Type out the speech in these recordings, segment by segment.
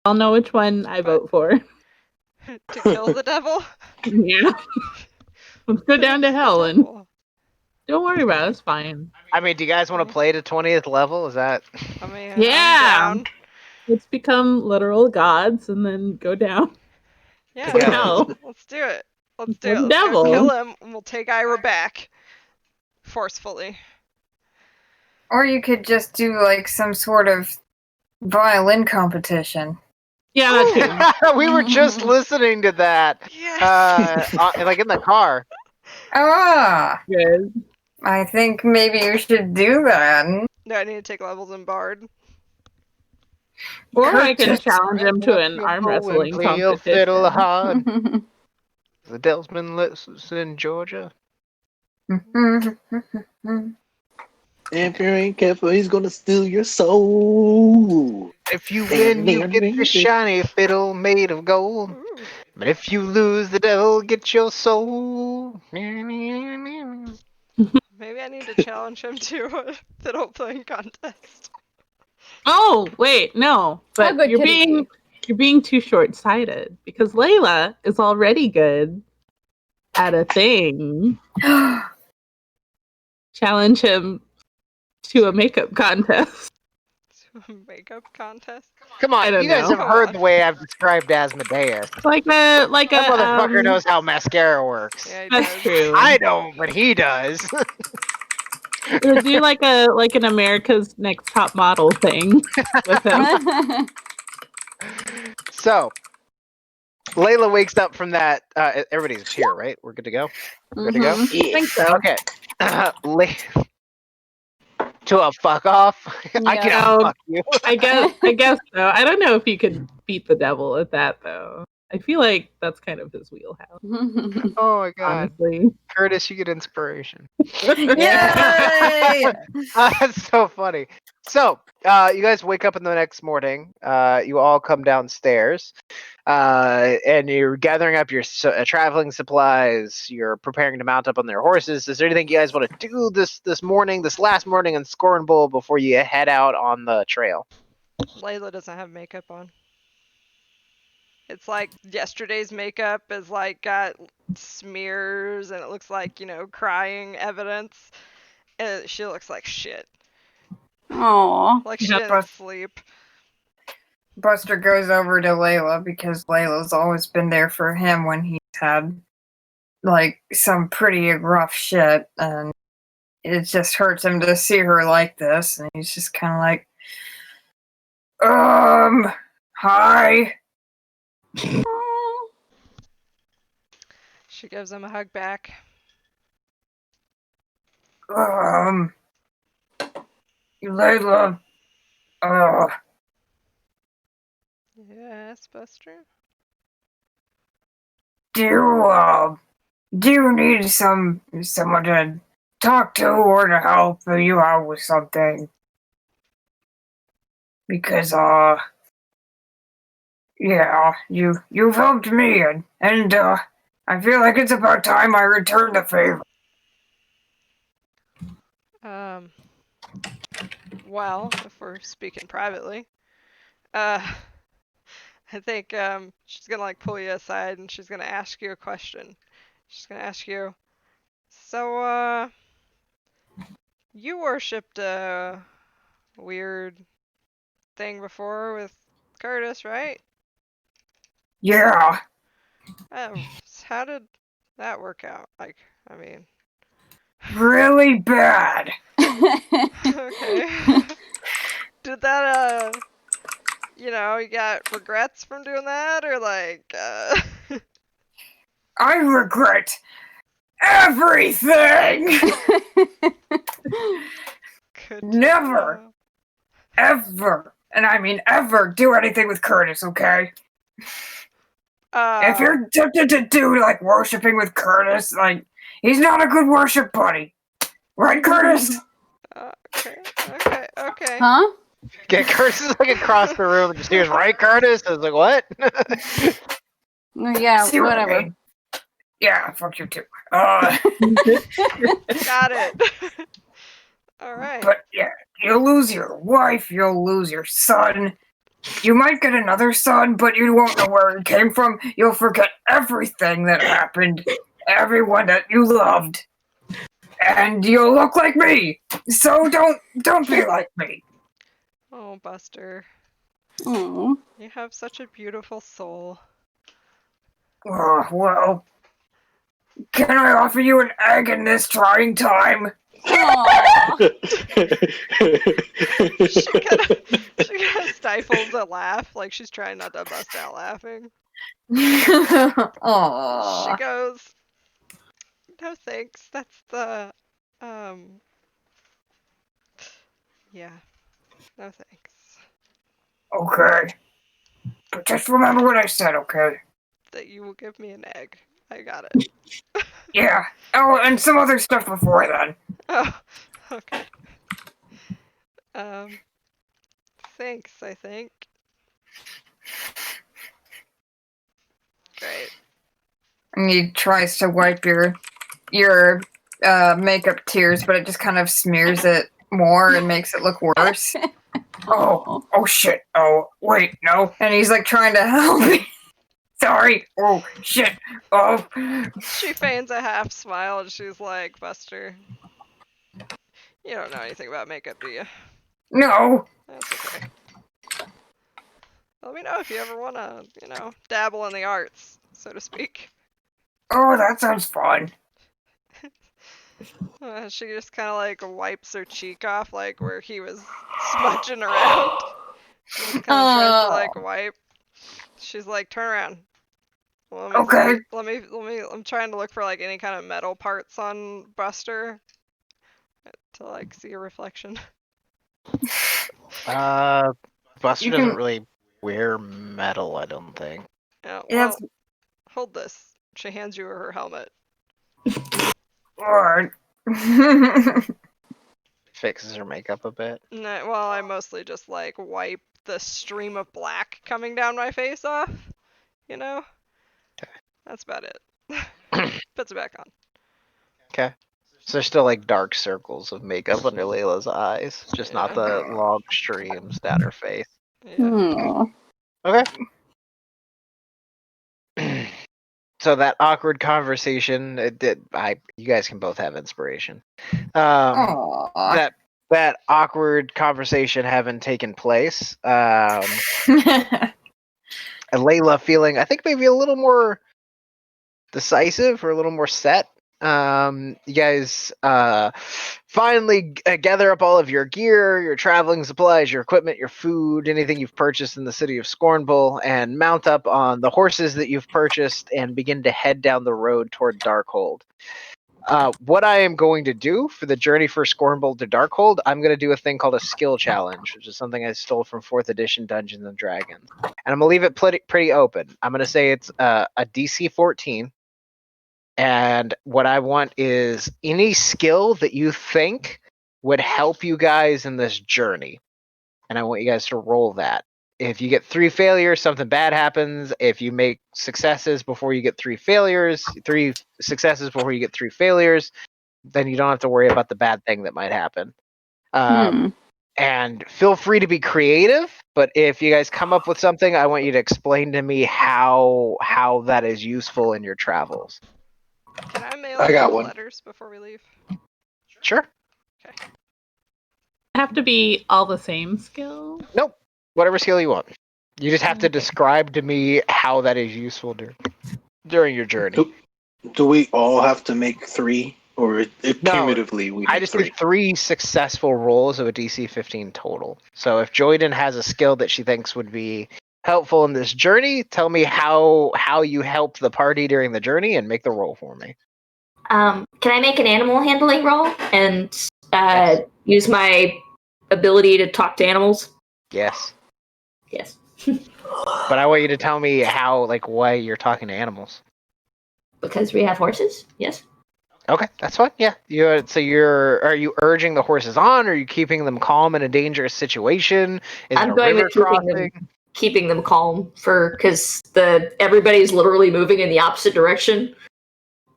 I'll know which one I vote for. To kill the devil? Yeah. Let's go down to hell and don't worry about it. It's fine. I mean, do you guys want to play to 20th level? Is that? I mean, yeah. I'm down. Let's become literal gods and then go down. Yeah, to hell. Let's do it. Let's do The it. Let's devil. go kill him and we'll take Ira back. Forcefully. Or you could just do like some sort of violin competition. Yeah, we were just listening to that. Yes. Like in the car. Ah! Good. I think maybe you should do that. No, I need to take levels in Bard. Or I can challenge him to an arm wrestling competition. Fiddle hard. The devil's been loose in Georgia. If you ain't careful, he's gonna steal your soul. If you win, you get the shiny fiddle made of gold. Ooh. But if you lose, the devil gets your soul. Maybe I need to challenge him to a fiddle playing contest. Oh, wait, no. But you're being too short-sighted because Layla is already good at a thing. Challenge him to a makeup contest. To a makeup contest? Come on, you guys have heard the way I've described Asmodeus. Like that motherfucker knows how mascara works. Yeah, that's true. I don't, but he does. We'll do like an America's Next Top Model thing with him. So, Layla wakes up from that. Everybody's here, right? We're good to go? Good to go? I think so. Okay. To a fuck off? I can fuck you. I guess so. I don't know if you could beat the devil at that, though. I feel like that's kind of his wheelhouse. Oh my god. Honestly. Curtis, you get inspiration. Yay! That's so funny. So, you guys wake up in the next morning. You all come downstairs, and you're gathering up your traveling supplies. You're preparing to mount up on their horses. Is there anything you guys want to do this last morning in Scornbull before you head out on the trail? Layla doesn't have makeup on. It's like yesterday's makeup is like got smears and it looks like, crying evidence. And she looks like shit. Aww. Like she didn't sleep. Buster goes over to Layla because Layla's always been there for him when he's had like some pretty rough shit, and it just hurts him to see her like this, and he's just kind of like, hi. She gives him a hug back. Layla, Yes, Buster? do you need someone to talk to or to help you out with something? Because, yeah, you've helped me, and I feel like it's about time I return the favor. Well, if we're speaking privately, I think she's gonna like pull you aside and she's gonna ask you a question. She's gonna ask you, so you worshipped a weird thing before with Curtis, right? Yeah. How did that work out? Like, I mean, really bad. okay. Did that you got regrets from doing that, or like I regret everything. Never, ever, and I mean ever, do anything with Curtis, okay? If you're tempted to do like worshiping with Curtis, like he's not a good worship buddy, right, Curtis? Okay. Huh? Yeah, Curtis is like across the room and just hears, right, Curtis? I was like, what? Yeah, see whatever. I mean? Yeah, fuck you too. Got it. All right. But yeah, you'll lose your wife, you'll lose your son, You might get another son, but you won't know where he came from. You'll forget everything that happened, everyone that you loved, and you'll look like me. So don't be like me. Oh, Buster. Aw. You have such a beautiful soul. Oh, well, can I offer you an egg in this trying time? Aw. She kind of stifles a laugh, like she's trying not to bust out laughing. She Aww. goes, "No thanks. That's the, yeah, no thanks." Okay. But just remember what I said, okay? That you will give me an egg. I got it. Yeah. Oh, and some other stuff before then. Oh, okay. Thanks, I think. Great. And he tries to wipe your makeup tears, but it just kind of smears it more and makes it look worse. Oh shit. Oh, wait, no. And he's like trying to help me. Sorry. Oh, shit. Oh. She feigns a half smile and she's like, Buster, you don't know anything about makeup, do you? No. That's okay. Let me know if you ever want to, dabble in the arts, so to speak. Oh, that sounds fun. She just kind of like wipes her cheek off, like where he was smudging around. Just kind of tries to like wipe. She's like, turn around. Let me Okay. see. Let me. I'm trying to look for like any kind of metal parts on Buster to like see a reflection. Buster doesn't really wear metal, I don't think. Yeah. Yes. Well, hold this. She hands you her helmet. Alright. Fixes her makeup a bit. No, well, I mostly just like wipe the stream of black coming down my face off. Okay. That's about it. Puts it back on. Okay. So there's still like dark circles of makeup under Layla's eyes, just not the long streams down her face. Yeah. Okay. So that awkward conversation, you guys can both have inspiration. That awkward conversation having taken place, and Layla feeling, I think, maybe a little more decisive or a little more set. You guys finally gather up all of your gear, your traveling supplies, your equipment, your food, anything you've purchased in the city of Scornbull, and mount up on the horses that you've purchased and begin to head down the road toward Darkhold. What I am going to do for the journey for Scornbull to Darkhold, I'm going to do a thing called a skill challenge, which is something I stole from 4th edition Dungeons and Dragons. And I'm going to leave it pretty open. I'm going to say it's a DC 14. And what I want is any skill that you think would help you guys in this journey. And I want you guys to roll that. If you get 3 failures, something bad happens. If you make successes before you get 3 failures, 3 successes before you get 3 failures, then you don't have to worry about the bad thing that might happen. And feel free to be creative, but if you guys come up with something, I want you to explain to me how that is useful in your travels. Can I mail I got you one. letters before we leave? Sure. Okay. Have to be all the same skill? Nope. Whatever skill you want. You just have to describe to me how that is useful during your journey. Do we all have to make 3, or No, cumulatively we I make just 3? need 3 successful rolls of a DC 15 total. So if Joyden has a skill that she thinks would be helpful in this journey, tell me how you helped the party during the journey and make the roll for me. Can I make an animal handling roll and Yes. use my ability to talk to animals? Yes. Yes. But I want you to tell me why you're talking to animals. Because we have horses? Yes. Okay, that's fine. Yeah. Are you urging the horses on? Or are you keeping them calm in a dangerous situation? Is I'm it a going river with crossing? keeping them calm because everybody's literally moving in the opposite direction.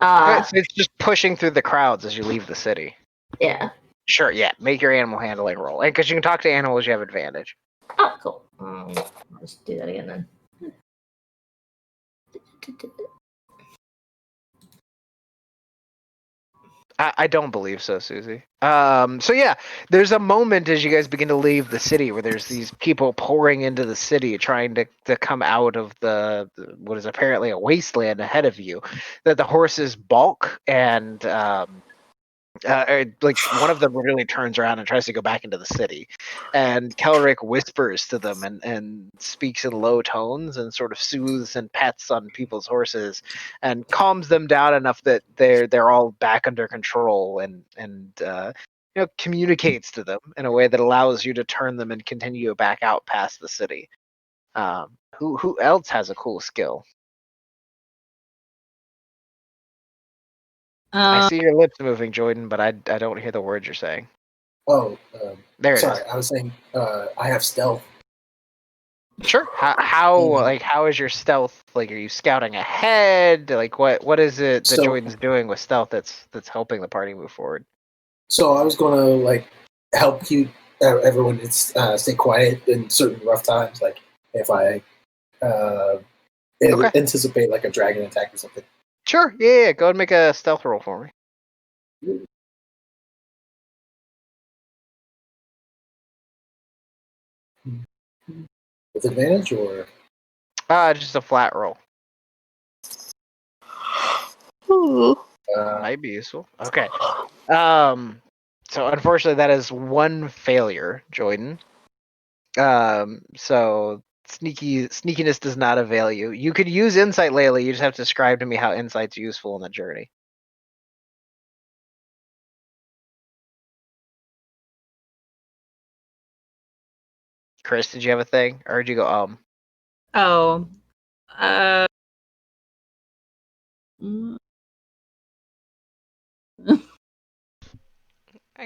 Right, so it's just pushing through the crowds as you leave the city. Yeah. Sure, yeah. Make your animal handling roll. And because you can talk to animals, you have advantage. Oh, cool. I'll just do that again then. I don't believe so, Susie. So yeah, there's a moment as you guys begin to leave the city where there's these people pouring into the city trying to come out of the what is apparently a wasteland ahead of you. That the horses balk and like one of them really turns around and tries to go back into the city, and Kelric whispers to them and speaks in low tones and sort of soothes and pets on people's horses and calms them down enough that they're all back under control and communicates to them in a way that allows you to turn them and continue back out past the city. Who else has a cool skill? I see your lips moving, Jordan, but I don't hear the words you're saying. Oh, There it is. sorry. I was saying I have stealth. Sure. How is your stealth? Like, are you scouting ahead? Like, what is it that Jordan's doing with stealth that's helping the party move forward? So I was going to help keep everyone stay quiet in certain rough times. Like if I anticipate like a dragon attack or something. Sure. Yeah. Go ahead and make a stealth roll for me. With advantage or? Just a flat roll. Might be useful. Okay. So unfortunately, that is one failure, Jordan. So sneakiness does not avail you. You could use insight, Layla. You just have to describe to me how insight's useful in the journey. Chris, did you have a thing, or did you go Oh. I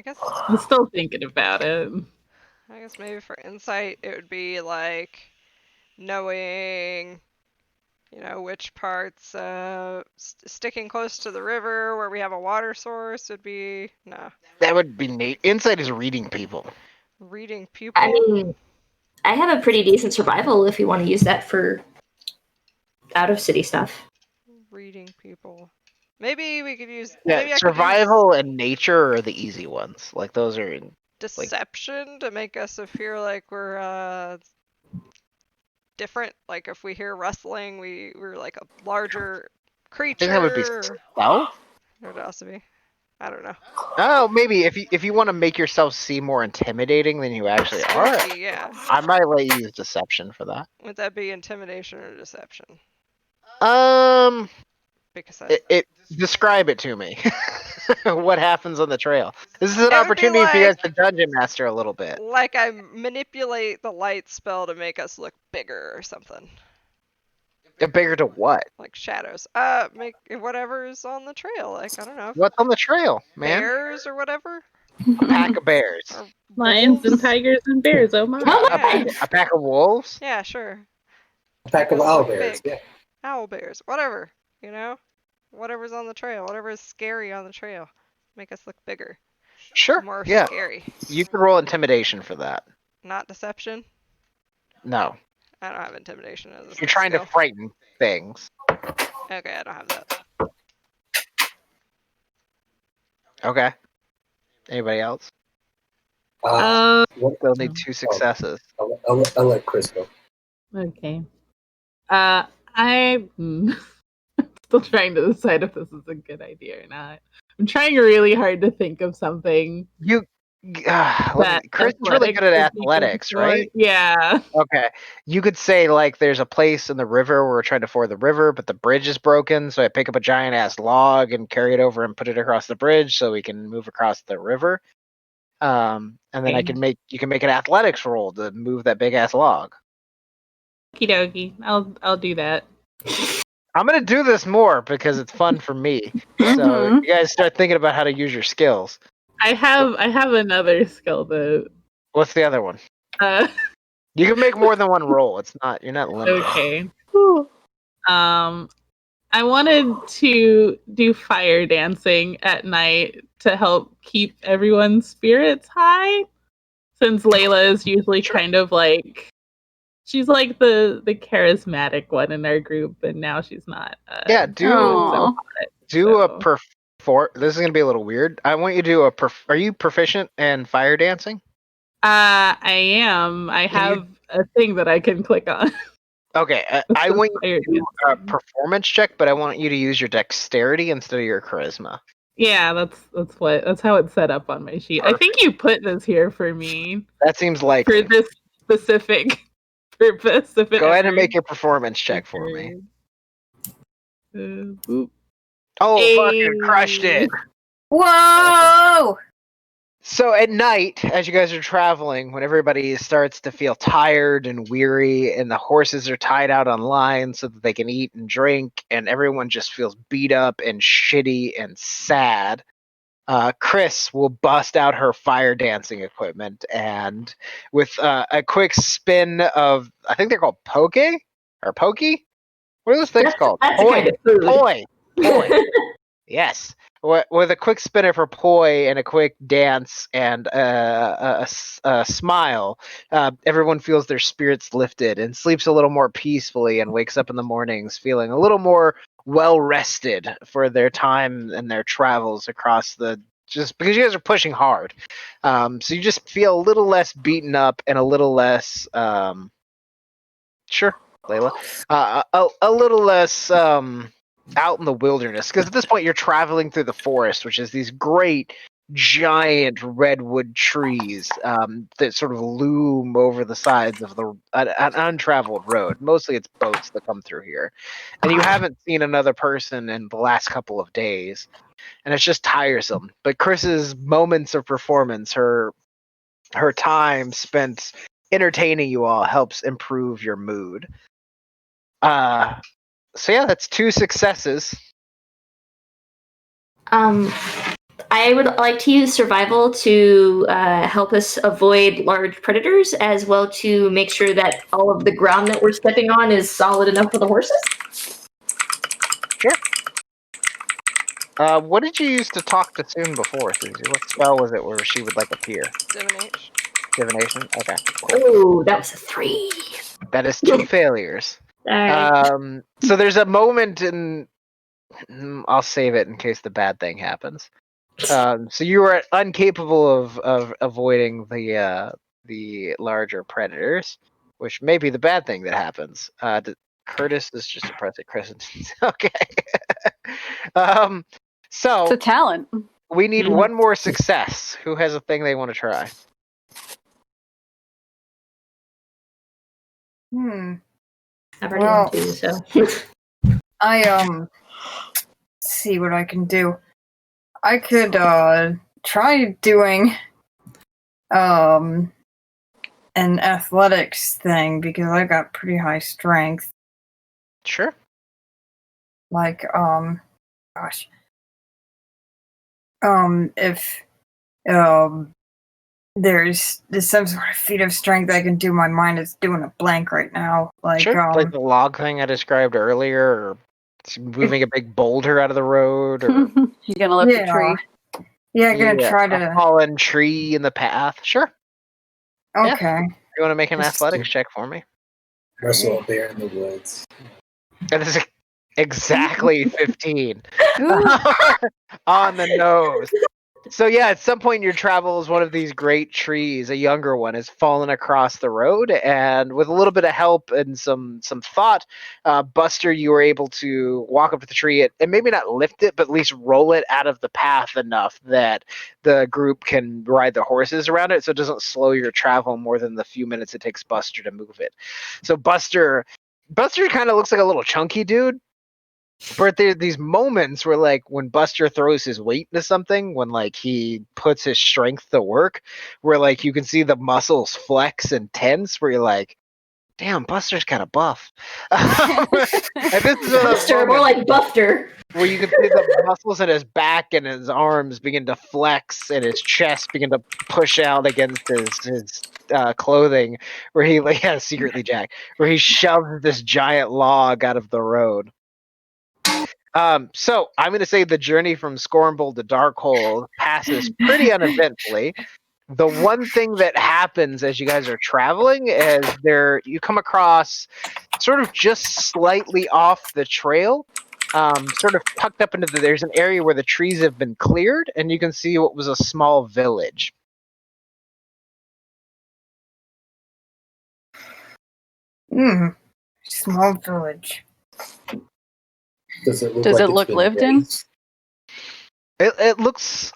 guess I'm still thinking about it. I guess maybe for insight it would be like knowing, which parts sticking close to the river where we have a water source would be no. That would be insight is reading people. Reading people. I mean, I have a pretty decent survival if you want to use that for out of city stuff. Reading people. Maybe we could use. Yeah, maybe I survival could use and nature are the easy ones. Like those are deception to make us appear like we're different. Like if we hear rustling, we're like a larger creature. I think that would be stealth. It would also be. I don't know. Oh, maybe if you want to make yourself seem more intimidating than you actually are, yeah. I might let you use deception for that. Would that be intimidation or deception? Because describe it to me. What happens on the trail? This is an It would be opportunity for you guys to dungeon master a little bit. like I manipulate the light spell to make us look bigger or something. Bigger to what? Like shadows. Make whatever's on the trail. Like I don't know. What's on the trail, man? Bears or whatever. A pack of bears. Or Lions and wolves. tigers and bears. Oh my! Yeah. A pack of wolves. Yeah, sure. A pack of owl bears. Big. Yeah. Owl bears. Whatever. Whatever's on the trail. Whatever is scary on the trail. Make us look bigger. Sure. More yeah. scary. You can roll intimidation for that. Not deception. No. I don't have intimidation as a You're trying skill. to frighten things. Okay, I don't have that. Okay. Anybody else? They'll need 2 successes. I'll let Chris go. Okay. I'm still trying to decide if this is a good idea or not. I'm trying really hard to think of something. Chris is really good at athletics, right? Yeah. Okay. You could say, like, there's a place in the river where we're trying to ford the river, but the bridge is broken, so I pick up a giant-ass log and carry it over and put it across the bridge so we can move across the river. And then you can make an athletics roll to move that big-ass log. Okie dokie. I'll do that. I'm going to do this more because it's fun for me. So you guys start thinking about how to use your skills. I have another skill though. What's the other one? You can make more than one roll. You're not limited. Okay. I wanted to do fire dancing at night to help keep everyone's spirits high. since Layla is usually kind of like she's like the charismatic one in our group, and now she's not. Yeah, Aw. do a This is gonna be a little weird. I want you to do a. Are you proficient in fire dancing? I am. I have a thing that I can click on. Okay, I want you to do a performance check, but I want you to use your dexterity instead of your charisma. Yeah, that's how it's set up on my sheet. Perfect. I think you put this here for me That seems like. for this specific purpose. Go ahead and make your performance check for me. Boop. Oh, fucking crushed it! Whoa! So at night, as you guys are traveling, when everybody starts to feel tired and weary, and the horses are tied out on lines so that they can eat and drink, and everyone just feels beat up and shitty and sad, Chris will bust out her fire dancing equipment, and with a quick spin of, I think they're called poke or pokey. What are those things called? That's a kind of food. Poi. Yes. With a quick spin of her poi and a quick dance and a smile, everyone feels their spirits lifted and sleeps a little more peacefully and wakes up in the mornings feeling a little more well rested for their time and their travels across just because you guys are pushing hard. So you just feel a little less beaten up and a little less, sure, Layla, a little less out in the wilderness, because at this point you're traveling through the forest, which is these great giant redwood trees that sort of loom over the sides of an untraveled road. Mostly it's boats that come through here, and you haven't seen another person in the last couple of days, and it's just tiresome. But Chris's moments of performance, her time spent entertaining you all, helps improve your mood. So yeah, that's 2 successes. I would like to use survival to help us avoid large predators, as well to make sure that all of the ground that we're stepping on is solid enough for the horses. Sure. What did you use to talk to Soon before, Susie? What spell was it where she would like appear? Divination? Okay. Cool. Oh, that was a 3. That is 2 failures. Alright. So there's a moment in. I'll save it in case the bad thing happens. So you were incapable of avoiding the larger predators, which may be the bad thing that happens. Curtis is just impressed at Chris. Okay. So It's a talent. we need one more success. Who has a thing they want to try? I've already done 2, so. I see what I can do. I could try doing an athletics thing because I got pretty high strength. Sure. Like gosh. If there's some sort of feat of strength I can do, my mind is doing a blank right now. Like sure. Like the log thing I described earlier, or moving a big boulder out of the road, or You're gonna lift a tree. Yeah, I'm gonna try to a fallen tree in the path. Sure. Okay. Yeah. You want to make an athletics check for me? Wrestle a bear in the woods. That is exactly 15 on the nose. So yeah, at some point in your travels, one of these great trees, a younger one, has fallen across the road, and with a little bit of help and some thought, Buster, you were able to walk up to the tree and maybe not lift it, but at least roll it out of the path enough that the group can ride the horses around it, so it doesn't slow your travel more than the few minutes it takes Buster to move it. So Buster kind of looks like a little chunky dude. But there are these moments where, like, when Buster throws his weight into something, when, like, he puts his strength to work, where, like, you can see the muscles flex and tense, where you're like, damn, Buster's kind of buff. And this is Buster, more like Bufter. Where you can see the muscles in his back and his arms begin to flex and his chest begin to push out against his clothing, where he, like, secretly Jack, where he shoves this giant log out of the road. So I'm going to say the journey from Scornbull to Darkhold passes pretty uneventfully. The one thing that happens as you guys are traveling is you come across sort of just slightly off the trail, sort of tucked up into there's an area where the trees have been cleared, and you can see what was a small village. Small village. Does it look Does like it it's look been lived in? raised? It looks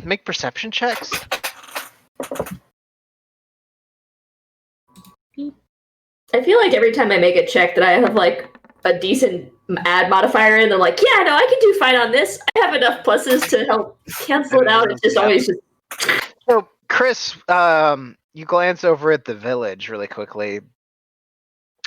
make perception checks. I feel like every time I make a check that I have like a decent ad modifier in, they're like, yeah, no, I can do fine on this. I have enough pluses to help cancel it out. It's just always just. So, Chris, you glance over at the village really quickly.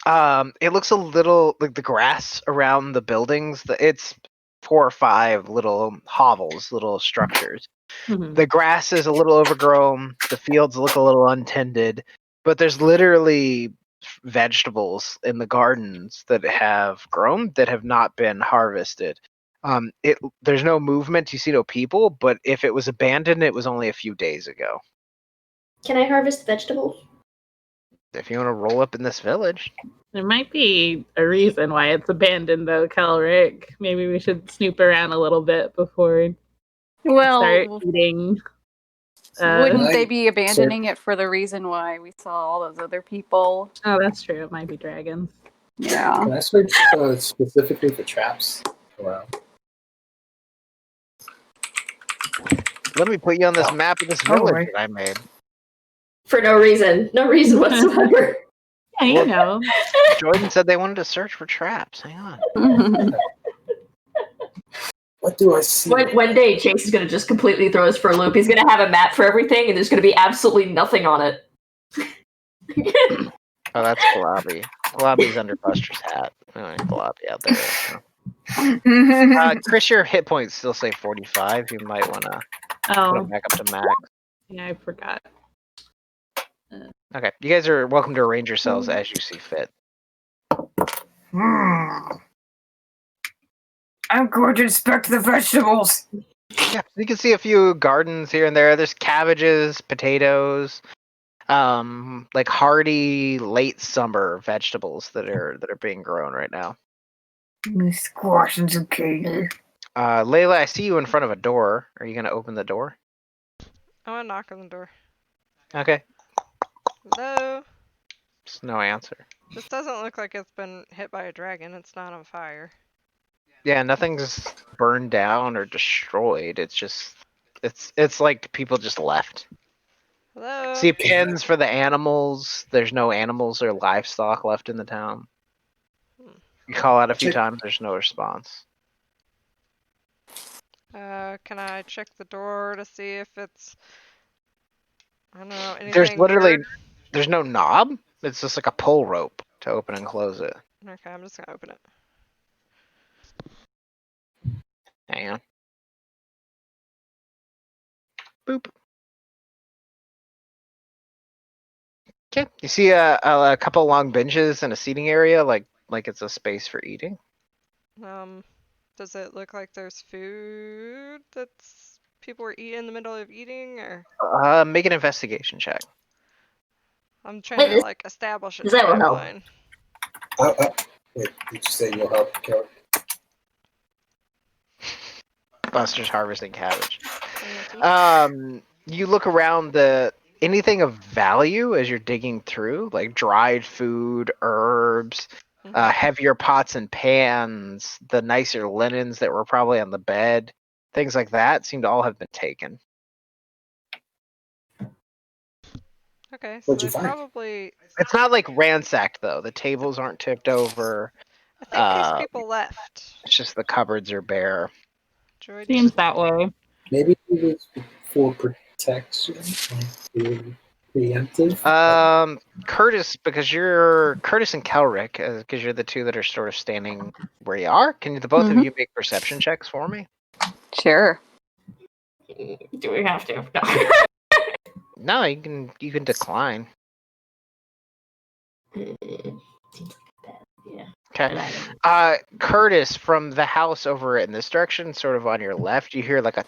It looks a little like the grass around the buildings. It's 4 or 5 little hovels, little structures. Mhm. The grass is a little overgrown. The fields look a little untended, but there's literally vegetables in the gardens that have grown that have not been harvested. There's no movement. You see no people, but if it was abandoned, it was only a few days ago. Can I harvest vegetables? If you want to roll up in this village, There might be a reason why it's abandoned, though, Kelrick. Maybe we should snoop around a little bit before we start Well, eating. wouldn't I they be abandoning it for the reason why we saw all those other people? Oh, that's true. It might be dragons. Yeah. Can I search specifically for traps around? let me put you on this map of this village that I made. For no reason. No reason whatsoever. Yeah, you know. Jordan said they wanted to search for traps. Hang on. What do I see? One day, Chase is going to just completely throw us for a loop. He's going to have a map for everything, and there's going to be absolutely nothing on it. Oh, that's Globby. Globby's under Buster's hat. Globby out there. Chris, your hit points still say 45. You might want to put Oh, them back up to max. yeah, I forgot. Okay, you guys are welcome to arrange yourselves as you see fit. I'm going to inspect the vegetables. Yeah, you can see a few gardens here and there. There's cabbages, potatoes, like hardy late summer vegetables that are being grown right now. Squash and zucchini. Layla, I see you in front of a door. Are you gonna open the door? I want to knock on the door. Okay. Hello? Just no answer. This doesn't look like it's been hit by a dragon. It's not on fire. Yeah, nothing's burned down or destroyed. It's just it's like people just left. Hello? See pens for the animals. There's no animals or livestock left in the town. You call out a few times, there's no response. Can I check the door to see if it's, I don't know, anything There's literally weird? there's no knob. It's just like a pull rope to open and close it. Okay, I'm just gonna open it. Hang on. Boop. Okay. You see a couple long benches and a seating area, like it's a space for eating. Does it look like there's food that's people are eating in the middle of eating, or? Make an investigation check. I'm trying to like establish a Does that help? timeline. Wait, did you say you'll help, Kelly? Buster's harvesting cabbage. Thank you. You look around anything of value as you're digging through, like dried food, herbs, heavier pots and pans, the nicer linens that were probably on the bed, things like that seem to all have been taken. Okay, so What'd you they find? probably. It's not like ransacked though. The tables aren't tipped over. I think these people left. It's just the cupboards are bare. Droid Seems that way. Maybe it was for protection, like preemptive. Curtis, because you're Curtis and Kelrick, because you're the two that are sort of standing where you are. Can the both of you make perception checks for me? Sure. Do we have to? No, No. you can decline. Yeah. Okay. Curtis, from the house over in this direction, sort of on your left, you hear like a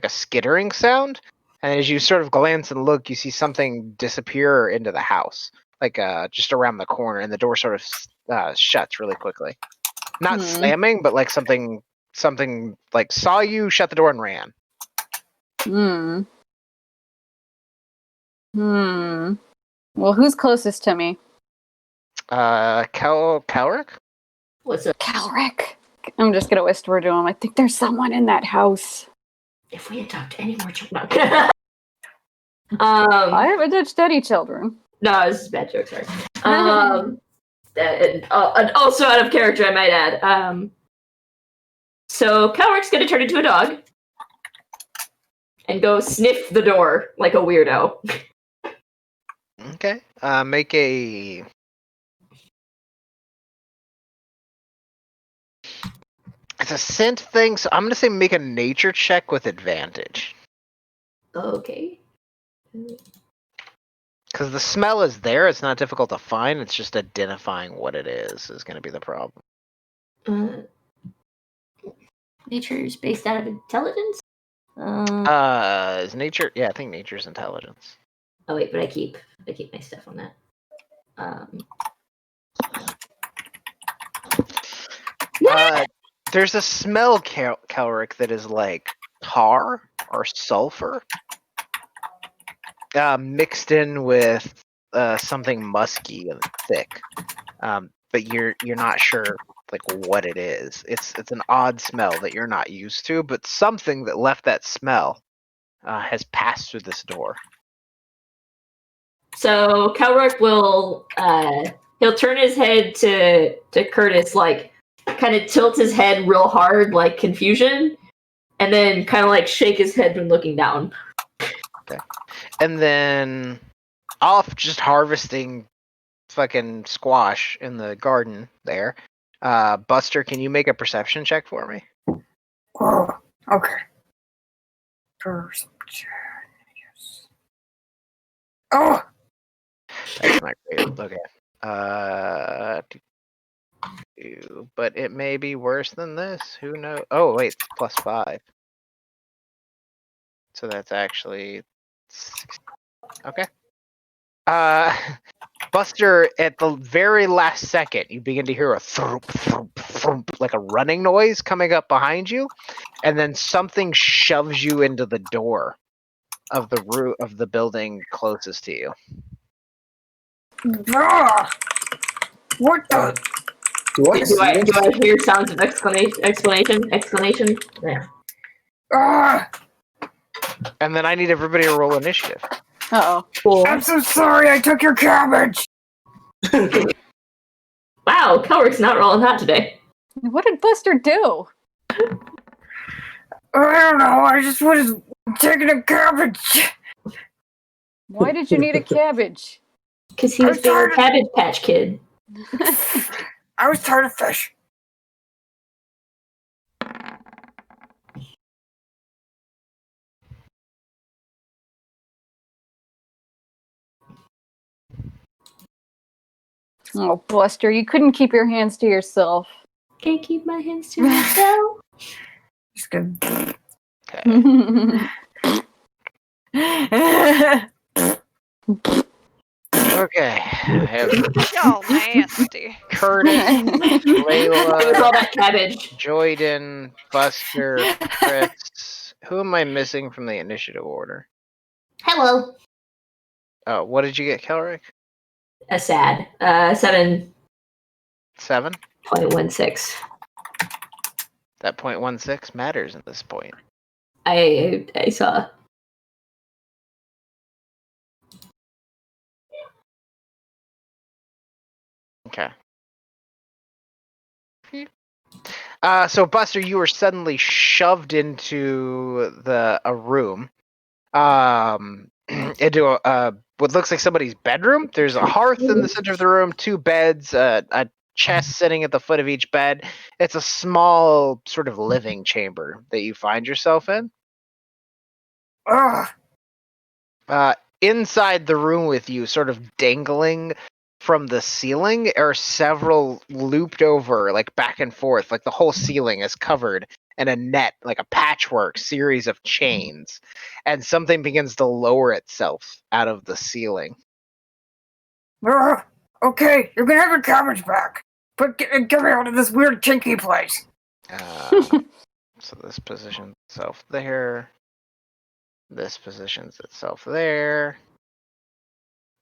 skittering sound, And as you sort of glance and look, you see something disappear into the house, like just around the corner, and the door sort of shuts really quickly. Not slamming, but like something like saw you, shut the door, and ran. Well, who's closest to me? Calric? What's up? Calric. I'm just gonna whisper to him. I think there's someone in that house. If we had talked to any more children. I haven't touched any children. No, this is a bad joke, sorry. And also out of character, I might add. So Calric's gonna turn into a dog and go sniff the door like a weirdo. Okay. Make a... It's a scent thing, so I'm going to say make a nature check with advantage. Okay. Because the smell is there, it's not difficult to find, it's just identifying what it is going to be the problem. Nature's based out of intelligence? Is nature... Yeah, I think nature's intelligence. Oh wait, but I keep my stuff on that. There's a smell, Calric, that is like tar or sulfur mixed in with something musky and thick, but you're not sure like what it is. It's an odd smell that you're not used to, but something that left that smell has passed through this door. So Calric will he'll turn his head to Curtis, like kind of tilt his head real hard, like confusion, and then kind of like shake his head when looking down. Okay. And then off just harvesting fucking squash in the garden there. Buster, can you make a perception check for me? Oh, okay. Perception. Yes. Oh! That's not great. Okay. But it may be worse than this. Who knows? Oh, wait. It's +5. So that's actually... Okay. Buster, at the very last second, you begin to hear a thump, thump, thump, like a running noise coming up behind you, and then something shoves you into the door of the root of the building closest to you. Ah! What the? Do I see this? Do I hear sounds of exclamation? Yeah. Ah! And then I need everybody to roll initiative. Uh-oh. Cool. I'm so sorry I took your cabbage! Wow, Calric's not rolling hot today. What did Buster do? I don't know, I just was taking a cabbage! Why did you need a cabbage? Because he was being a Cabbage Patch Kid. I was tired of fish. Oh, Buster, you couldn't keep your hands to yourself. Can't keep my hands to myself. Just good. Okay. I have Y'all nasty. Curtis, It was Layla, all that cabbage. Joyden, Buster, Chris. Who am I missing from the initiative order? Hello. Oh, what did you get, Kelric? A sad. 7.16. 7? That 0.16 matters at this point. I saw. Okay. So Buster, you were suddenly shoved into a room, into what looks like somebody's bedroom. There's a hearth in the center of the room, 2 beds, a chest sitting at the foot of each bed. It's a small sort of living chamber that you find yourself in. Ugh. Inside the room with you, sort of dangling from the ceiling are several looped over, like back and forth, like the whole ceiling is covered in a net, like a patchwork series of chains, and something begins to lower itself out of the ceiling. Okay, you can have your cabbage back, but get me out of this weird chinky place. So this positions itself there. This positions itself there.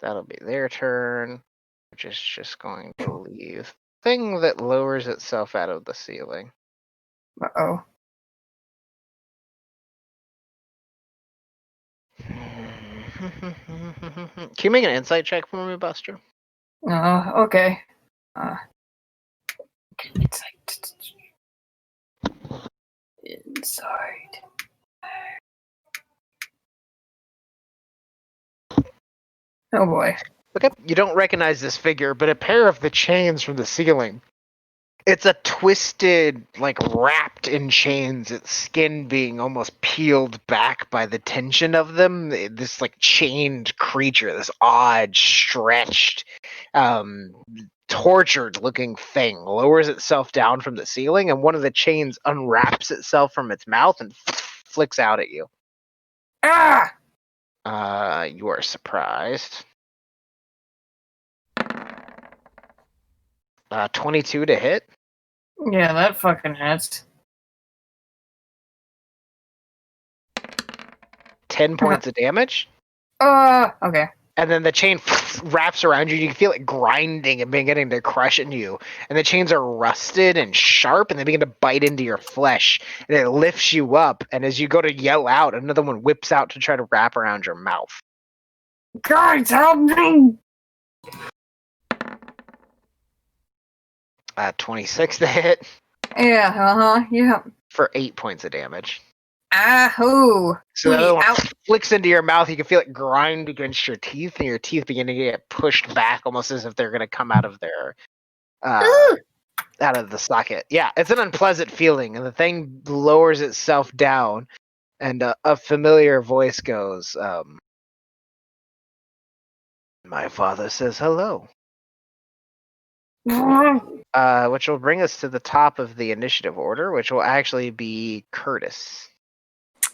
That'll be their turn, which is just going to leave thing that lowers itself out of the ceiling. Uh-oh. Can you make an insight check for me, Buster? Okay. Inside. Oh boy. Okay, you don't recognize this figure, but a pair of the chains from the ceiling. It's a twisted, like wrapped in chains, its skin being almost peeled back by the tension of them. This like chained creature, this odd, stretched, tortured looking thing lowers itself down from the ceiling, and one of the chains unwraps itself from its mouth and flicks out at you. Ah! You are surprised. 22 to hit. Yeah, that fucking hits. 10 points of damage. Okay. And then the chain wraps around you. You can feel it grinding and beginning to crush into you. And the chains are rusted and sharp, and they begin to bite into your flesh. And it lifts you up. And as you go to yell out, another one whips out to try to wrap around your mouth. Guys, help me! 26 to hit. Yeah, yeah. For 8 points of damage. Ahoo! So the other one flicks into your mouth. You can feel it grind against your teeth, and your teeth begin to get pushed back, almost as if they're going to come out of their, out of the socket. Yeah, it's an unpleasant feeling, and the thing lowers itself down, and a familiar voice goes, "My father says hello." Which will bring us to the top of the initiative order, which will actually be Curtis.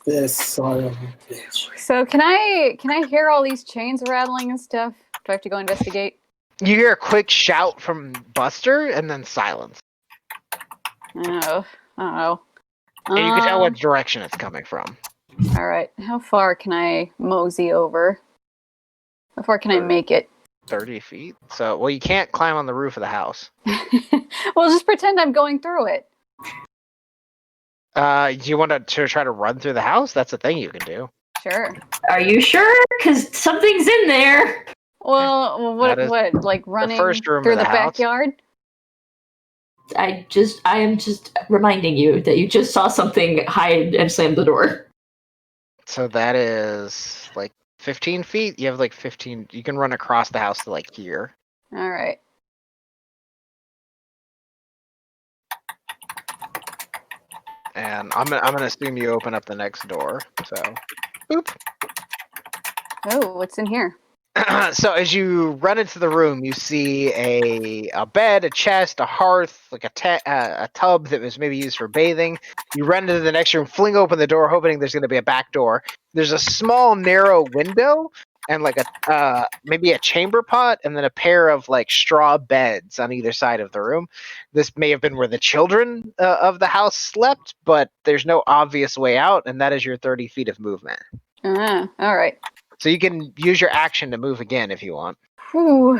This son of a bitch. So can I hear all these chains rattling and stuff? Do I have to go investigate? You hear a quick shout from Buster, and then silence. Oh. And you can tell what direction it's coming from. All right. How far can I mosey over? How far can I make it? 30 feet. So, well, you can't climb on the roof of the house. Well, just pretend I'm going through it. Do you want to try to run through the house? That's a thing you can do. Sure. Are you sure? Because something's in there. Well, what, like running first room through of the the house. backyard? I am just reminding you that you just saw something hide and slam the door. So that is like 15 feet. You have like 15. You can run across the house to like here. All right. And I'm gonna assume you open up the next door. So, boop. Oh, what's in here? So as you run into the room, you see a bed, a chest, a hearth, like a tub that was maybe used for bathing. You run into the next room, fling open the door, hoping there's going to be a back door. There's a small, narrow window and like a maybe a chamber pot, and then a pair of like straw beds on either side of the room. This may have been where the children of the house slept, but there's no obvious way out, and that is your 30 feet of movement. All right. So you can use your action to move again if you want. Whew.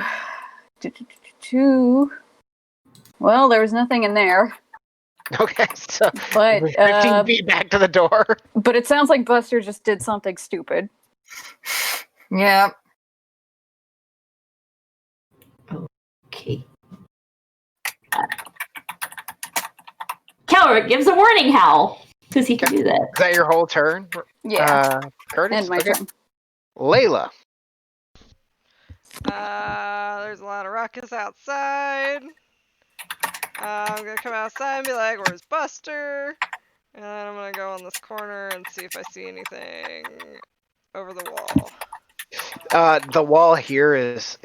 Well, there was nothing in there. Okay, so But 15 feet back to the door. But it sounds like Buster just did something stupid. Yeah. Okay. Calric gives a warning howl, because he can do that. Is that your whole turn? Yeah. Curtis? And my turn. Layla. There's a lot of ruckus outside. I'm gonna come outside and be like, "Where's Buster?" And then I'm gonna go on this corner and see if I see anything over the wall. The wall here is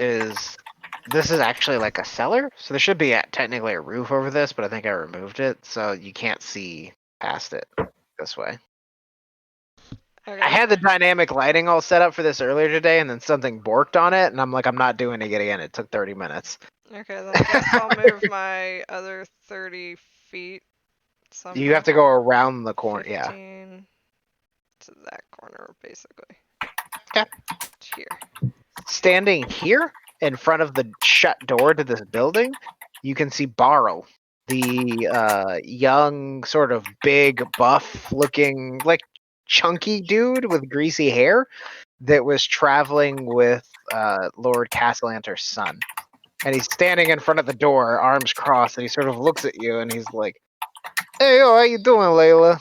This is actually like a cellar, so there should be technically a roof over this, but I think I removed it, so you can't see past it this way. Okay. I had the dynamic lighting all set up for this earlier today, and then something borked on it, and I'm like, I'm not doing it again. It took 30 minutes. Okay, then I guess I'll move my other 30 feet somehow. You have to go around the corner, 15 to that corner, basically. Okay. Here. Standing here in front of the shut door to this building, you can see Barl, the young, sort of big, buff-looking, like chunky dude with greasy hair that was traveling with Lord Castellanter's son. And he's standing in front of the door, arms crossed, and he sort of looks at you and he's like, "Hey, yo, how you doing, Layla?"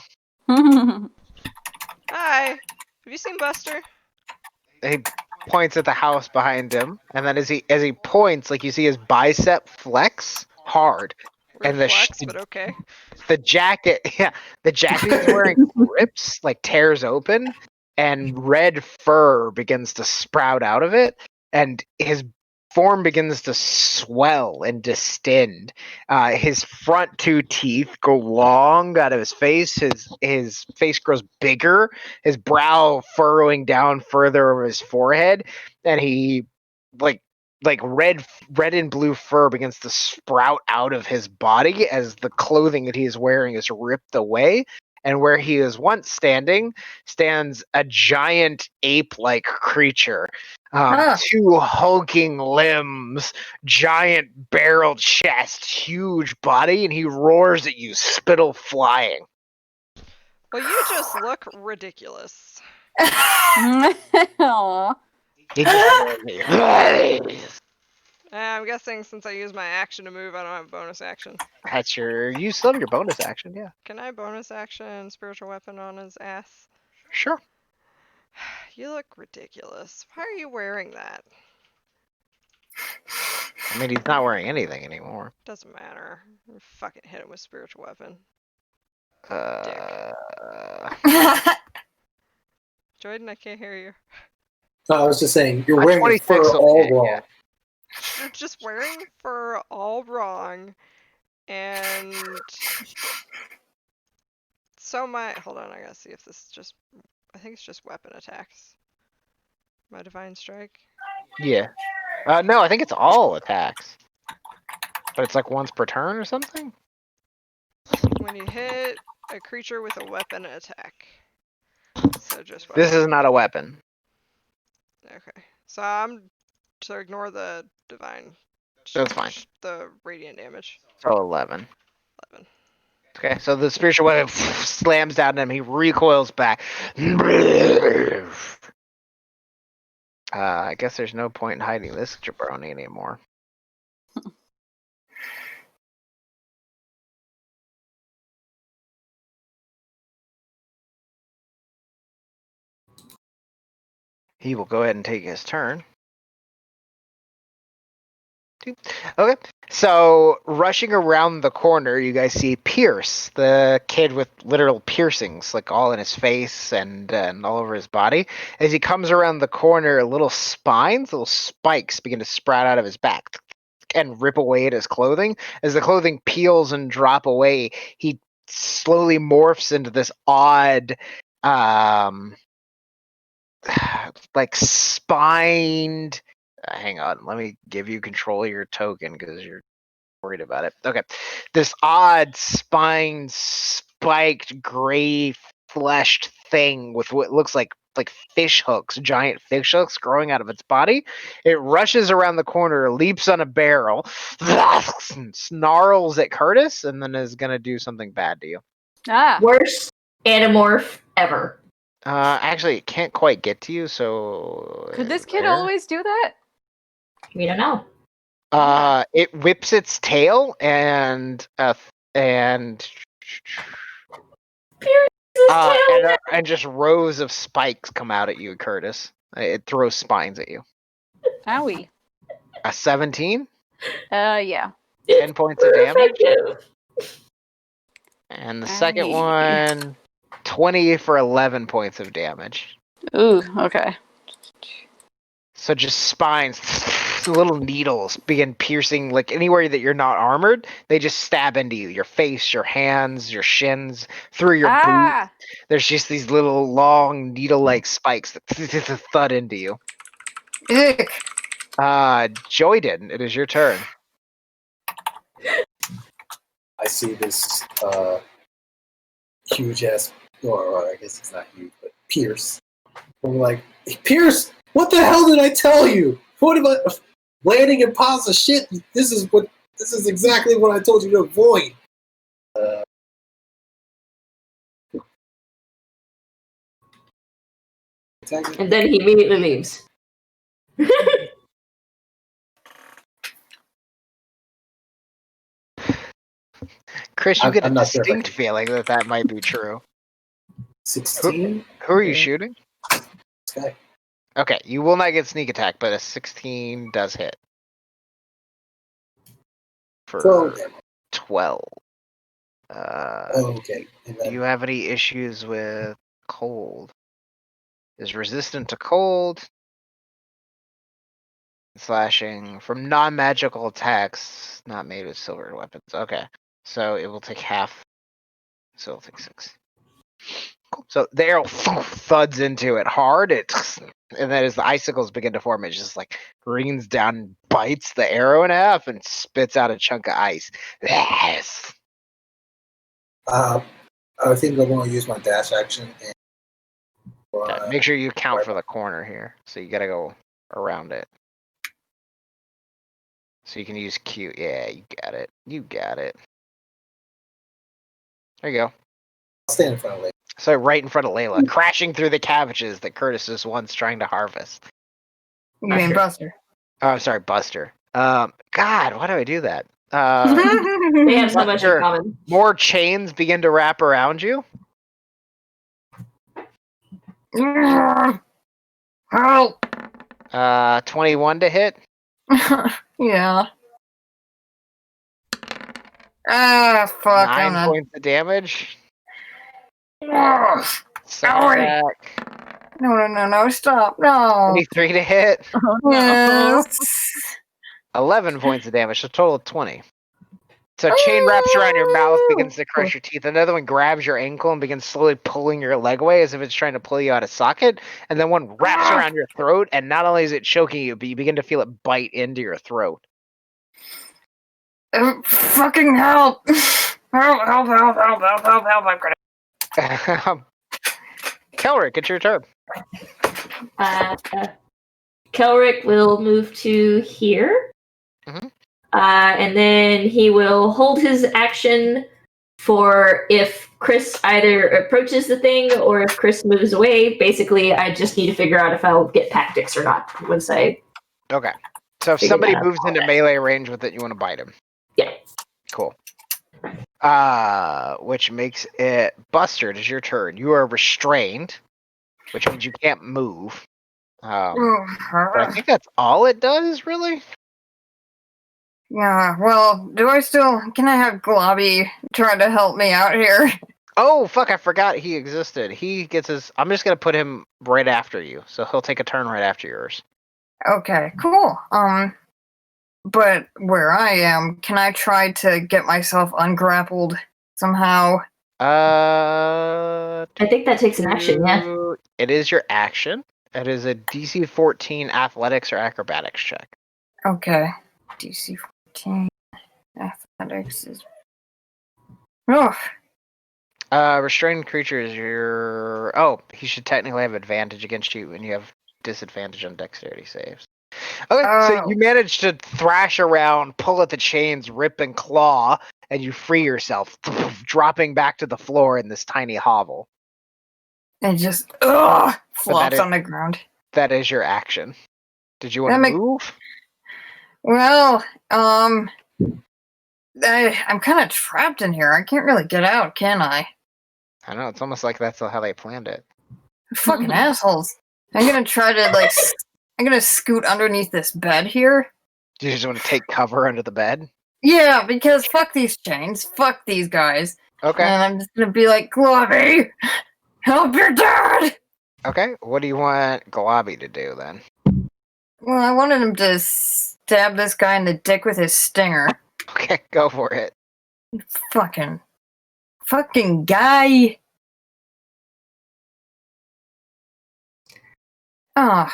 Hi. Have you seen Buster? He points at the house behind him, and then as he points, like you see his bicep flex hard, Weird and flex, but okay. the jacket he's wearing rips, like tears open, and red fur begins to sprout out of it, and his form begins to swell and distend. His front two teeth go long out of his face. His face grows bigger, his brow furrowing down further over his forehead, and he like red and blue fur begins to sprout out of his body as the clothing that he is wearing is ripped away. And where he is once standing stands a giant ape-like creature. Two hulking limbs, giant barrel chest, huge body, and he roars at you, spittle flying. Well, you just look ridiculous. Aw. He just roars at you. I'm guessing since I used my action to move, I don't have a bonus action. That's you still have your bonus action, yeah. Can I bonus action spiritual weapon on his ass? Sure. You look ridiculous. Why are you wearing that? I mean, he's not wearing anything anymore. Doesn't matter. Fucking hit him with spiritual weapon. Jordan, I can't hear you. No, I was just saying, you're wearing fur will all hit, wrong. yeah. You're just wearing fur all wrong, and so hold on, I gotta see if this is just, I think it's just weapon attacks. My divine strike. Yeah. No, I think it's all attacks. But it's like once per turn or something? When you hit a creature with a weapon attack. So just weapon. This is not a weapon. Okay. So I'm to ignore the divine. That's fine. The radiant damage. So 11. 11. Okay, so the spiritual weapon slams down on him. He recoils back. I guess there's no point in hiding this jabroni anymore. He will go ahead and take his turn. Okay, so rushing around the corner, you guys see Pierce, the kid with literal piercings, like all in his face and all over his body. As he comes around the corner, little spikes begin to sprout out of his back and rip away at his clothing. As the clothing peels and drop away, he slowly morphs into this odd, like spined. Hang on, let me give you control of your token because you're worried about it. Okay, this odd spined, spiked, gray, fleshed thing with what looks like fish hooks, giant fish hooks growing out of its body. It rushes around the corner, leaps on a barrel, snarls at Curtis, and then is gonna do something bad to you. Worst Animorph ever. Actually, it can't quite get to you, so... Could this kid always do that? We don't know. It whips its tail and just rows of spikes come out at you, Curtis. It throws spines at you. Owie. A 17? Yeah. 10 points of damage. Effective. And the second one, 20 for 11 points of damage. Ooh, okay. So just spines little needles begin piercing, like anywhere that you're not armored. They just stab into you, your face, your hands, your shins, through your boot. There's just these little long needle-like spikes that thud into you. Ick. Joyden, it is your turn. I see this huge ass, or I guess it's not huge, but Pierce. I'm like, hey, Pierce, what the hell did I tell you? What am I landing in piles of shit? This is exactly what I told you to avoid. And then he immediately leaves. Chris, you get a I'm not sure if I distinct feeling that might be true. 16? Who are you shooting? This guy. Okay, you will not get sneak attack, but a 16 does hit. For 12. Okay. And Do then, you have any issues with cold? Is resistant to cold. Slashing from non-magical attacks, not made with silver weapons. Okay, so it will take half. So it'll take 6. Cool. So the arrow thuds into it hard. And then as the icicles begin to form, it just like rains down and bites the arrow in half and spits out a chunk of ice. Yes. I think I'm going to use my dash action. And, Okay, make sure you count for the corner here. So you gotta go around it. So you can use Q. Yeah, you got it. You got it. There you go. I'll stand in front of Layla. So right in front of Layla, crashing through the cabbages that Curtis was once trying to harvest. You mean Buster? Oh, I'm sorry, Buster. God, why do I do that? They have so much in Buster, common. more chains begin to wrap around you. Help! 21 to hit. Yeah. Ah, fuck. 9 points of damage. Ugh. Sack. No, stop. No. 23 to hit. Yes. 11 points of damage, so total of 20. So a chain wraps around your mouth, begins to crush your teeth. Another one grabs your ankle and begins slowly pulling your leg away as if it's trying to pull you out of socket. And then one wraps around your throat, and not only is it choking you, but you begin to feel it bite into your throat. Fucking help! Help! I'm gonna. Kelric, it's your turn. Kelric will move to here. Mhm. And then he will hold his action for if Chris either approaches the thing or if Chris moves away. Basically, I just need to figure out if I'll get tactics or not once I. Okay. So if Figure somebody that out. moves into melee range with it, you want to bite him. Yeah. Cool. Which makes it Buster. It is your turn. You are restrained, which means you can't move. But I think that's all it does, really. Yeah, well, can I have Globby try to help me out here? Oh, fuck, I forgot he existed. He gets his... I'm just going to put him right after you, so he'll take a turn right after yours. Okay, cool. But where I am, can I try to get myself ungrappled somehow? I think that takes an action, yeah. It is your action. It is a DC 14 athletics or acrobatics check. Okay. DC 14 athletics is... Oh, Restrained creature is your... Oh, he should technically have advantage against you, and you have disadvantage on dexterity saves. Okay, so you manage to thrash around, pull at the chains, rip and claw, and you free yourself, dropping back to the floor in this tiny hovel. and just flops on the ground. That is your action. Did you want to move? Well, I'm kind of trapped in here. I can't really get out, can I? I know, it's almost like that's how they planned it. Fucking assholes. I'm gonna try to, I'm gonna scoot underneath this bed here. Do you just want to take cover under the bed? Yeah, because fuck these chains. Fuck these guys. Okay. And I'm just gonna be like, Globby, help your dad! Okay, what do you want Globby to do then? Well, I wanted him to stab this guy in the dick with his stinger. Okay, go for it. Fucking guy. Ah.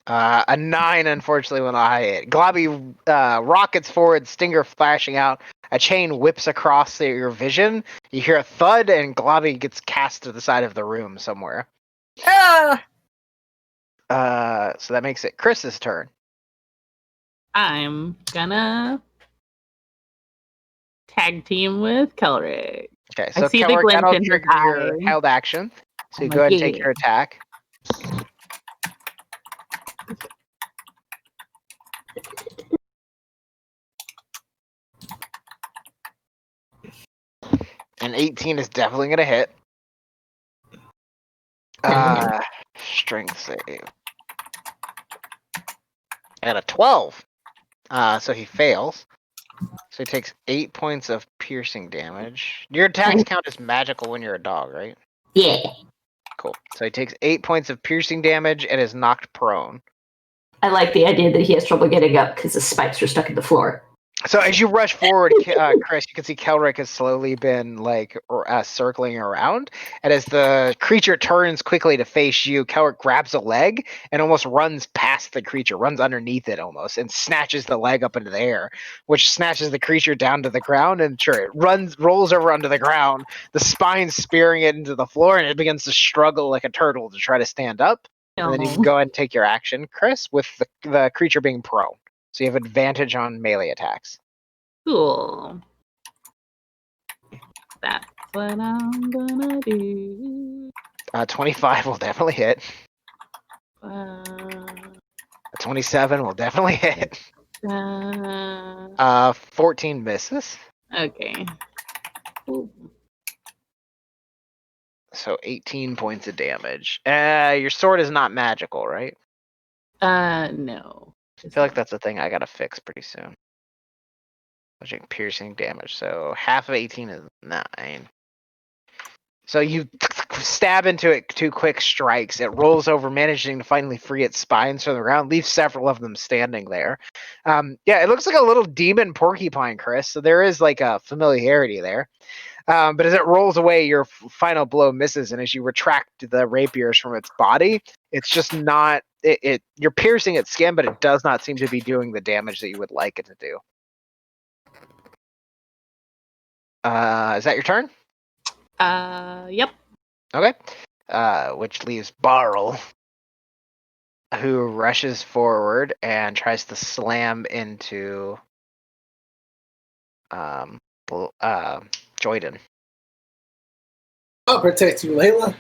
A 9, unfortunately, will not hit. Globby rockets forward, stinger flashing out. A chain whips across your vision. You hear a thud, and Globby gets cast to the side of the room somewhere. Ah. So that makes it Chris's turn. I'm gonna tag team with Kelric. Okay, so I see the Kelric, glint that'll in his trigger your eye. held action. So you I'm go like, ahead and take yeah. your attack. An 18 is definitely going to hit. Strength save. And a 12. So he fails. So he takes 8 points of piercing damage. Your attacks count as magical when you're a dog, right? Yeah. Cool. So he takes 8 points of piercing damage and is knocked prone. I like the idea that he has trouble getting up because the spikes are stuck in the floor. So as you rush forward, Chris, you can see Kelric has slowly been circling around, and as the creature turns quickly to face you, Kelric grabs a leg and almost runs past the creature, runs underneath it almost, and snatches the leg up into the air, which snatches the creature down to the ground, and sure, it rolls over onto the ground, the spine spearing it into the floor, and it begins to struggle like a turtle to try to stand up. And then you can go ahead and take your action, Chris, with the creature being prone. So you have advantage on melee attacks. Cool. That's what I'm gonna do. 25 will definitely hit. 27 will definitely hit. 14 misses. Okay. Ooh. So 18 points of damage. Your sword is not magical, right? No. I feel like that's a thing I gotta fix pretty soon. Piercing damage. So half of 18 is 9. So you stab into it 2 quick strikes. It rolls over, managing to finally free its spines from the ground, leaves several of them standing there. It looks like a little demon porcupine, Chris. So there is like a familiarity there. But as it rolls away, your final blow misses, and as you retract the rapiers from its body, it's just not. You're piercing its skin, but it does not seem to be doing the damage that you would like it to do. Is that your turn? Yep. Okay. Which leaves Barl, who rushes forward and tries to slam into Joyden. I'll protect you, Layla.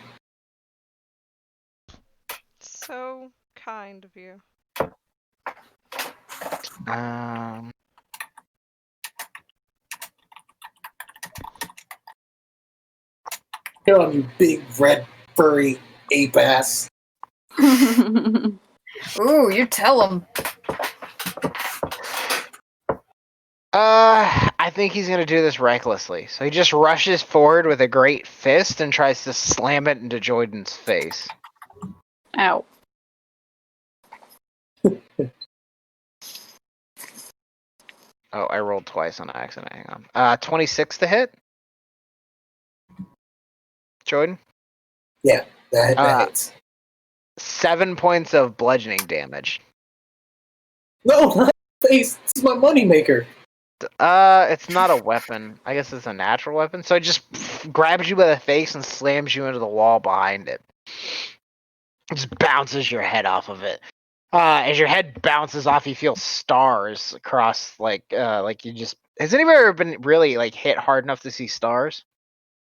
So kind of you. Get on, you big red furry ape ass. Ooh, you tell him. I think he's gonna do this recklessly. So he just rushes forward with a great fist and tries to slam it into Joyden's face. Ow. Oh, I rolled twice on accident. Hang on. 26 to hit. Joyden? Yeah, that hits. 7 points of bludgeoning damage. No, not face. This is my moneymaker. It's not a weapon. I guess it's a natural weapon. So it just grabs you by the face and slams you into the wall behind it. It just bounces your head off of it. As your head bounces off, you feel stars across, like you just. Has anybody ever been really like hit hard enough to see stars?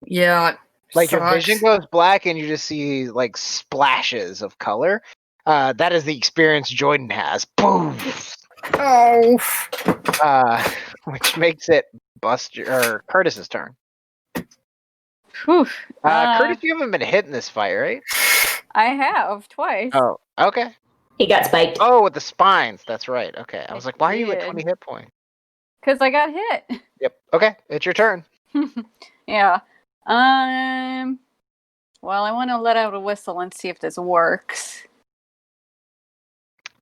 Yeah. Like sucks. your vision goes black and you just see like splashes of color. That is the experience Jordan has. Boom. Oh. Which makes it Curtis's turn. Whew. Curtis, you haven't been hit in this fight, right? I have twice. Oh, okay. He got spiked. Oh, with the spines. That's right. Okay. I was I like, why are you at did. 20 hit points? Because I got hit. Yep. Okay. It's your turn. Yeah. Well, I want to let out a whistle and see if this works.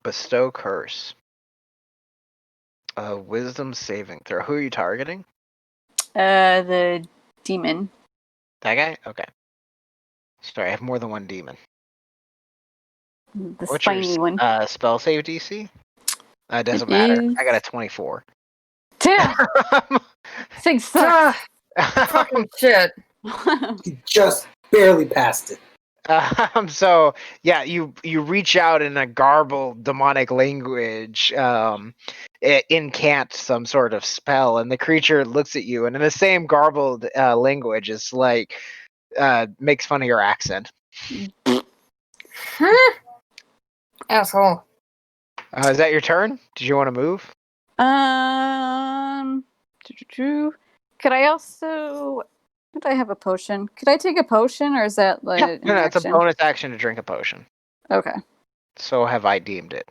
bestow curse. Wisdom saving throw. Who are you targeting? The demon. That guy? Okay. Sorry, I have more than one demon. The What's spiny your one. spell save DC? It doesn't It matter. is- I got a 24. Success. Fucking shit. He just barely passed it. So yeah, you reach out in a garbled demonic language, incant some sort of spell, and the creature looks at you, and in the same garbled language, is like makes fun of your accent. Asshole. Is that your turn? Did you want to move? Could I also? Could I have a potion? Could I take a potion, or is that like an No, it's a action? bonus action to drink a potion. Okay. So have I deemed it.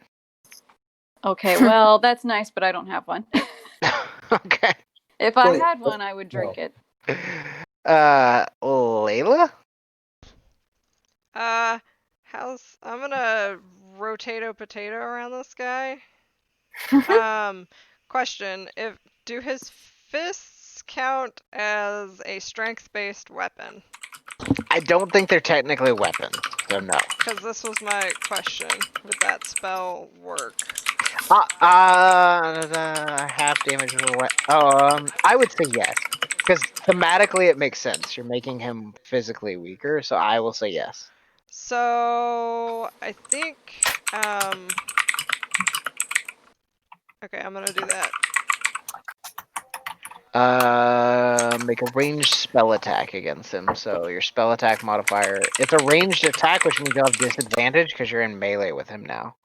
Okay. Well, that's nice, but I don't have one. Okay. If I Wait, had one, I would drink it. Layla? I'm gonna rotato potato around this guy. Question: do his fists count as a strength-based weapon? I don't think they're technically weapons, so no. Because this was my question. Would that spell work? Half damage with a weapon. I would say yes. Because thematically it makes sense. You're making him physically weaker, so I will say yes. So I think okay, I'm gonna do that. Make a ranged spell attack against him. So your spell attack modifier. It's a ranged attack, which means you'll have disadvantage because you're in melee with him now.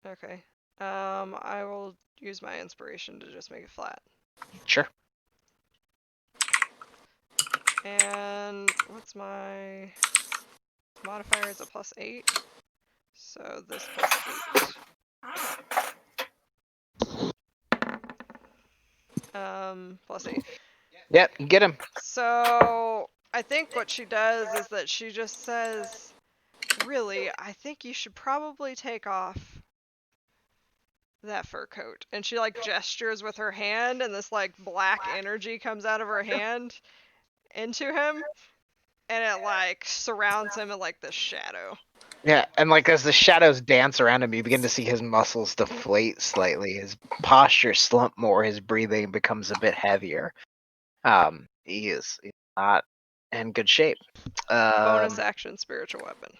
Okay. I will use my inspiration to just make it flat. Sure. And what's my modifier? Is a +8. So this +8. +8. Yep, you get him. So I think what she does is that she just says, really, I think you should probably take off that fur coat. And she like gestures with her hand, and this like black energy comes out of her hand into him, and it like surrounds him in like this shadow. Yeah, and like as the shadows dance around him, you begin to see his muscles deflate slightly. His posture slump more. His breathing becomes a bit heavier. He's not in good shape. Bonus action, spiritual weapon.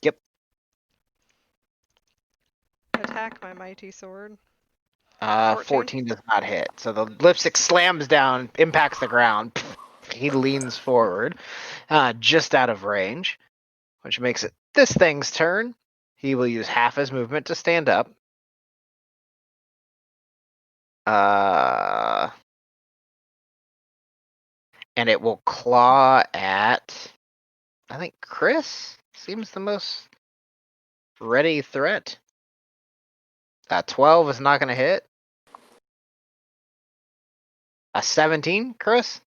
Yep. Attack my mighty sword. 14 does not hit. So the lipstick slams down, impacts the ground. He leans forward, just out of range, which makes it this thing's turn. He will use half his movement to stand up. And it will claw at, I think Chris seems the most ready threat. 12 is not going to hit. 17, Chris?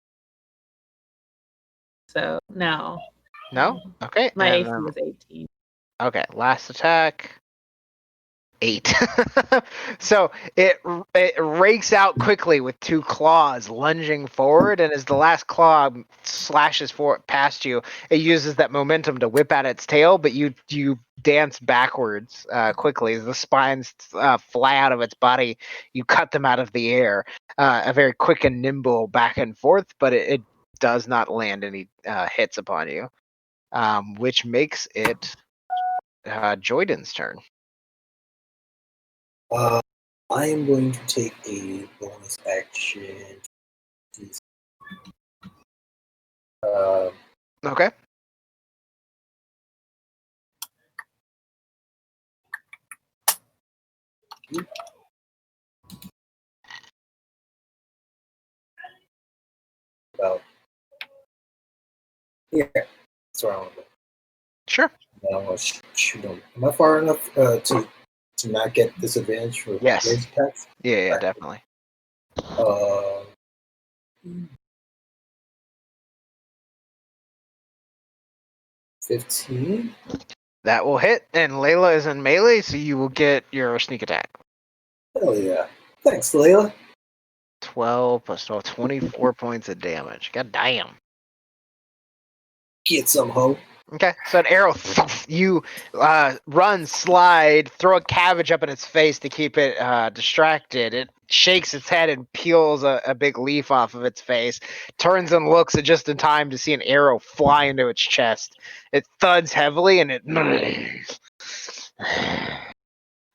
So no. No? Okay. My AC and, is 18. Okay, last attack. 8. So it rakes out quickly with two claws lunging forward, and as the last claw slashes past you, it uses that momentum to whip at its tail, but you dance backwards quickly as the spines fly out of its body. You cut them out of the air, a very quick and nimble back and forth, but it does not land any hits upon you, which makes it Joyden's turn. I am going to take a bonus action. Okay. About yeah, that's where I want to go. Sure. I want to shoot him. Am I far enough to not get disadvantage for Yes. range attacks? Yeah, Right. definitely. 15. That will hit, and Layla is in melee, so you will get your sneak attack. Hell yeah. Thanks, Layla. 12 plus 12, 24 points of damage. God damn. Get some hope. Okay, so an arrow, you run, slide, throw a cabbage up in its face to keep it distracted. It shakes its head and peels a big leaf off of its face, turns and looks at just in time to see an arrow fly into its chest. It thuds heavily and it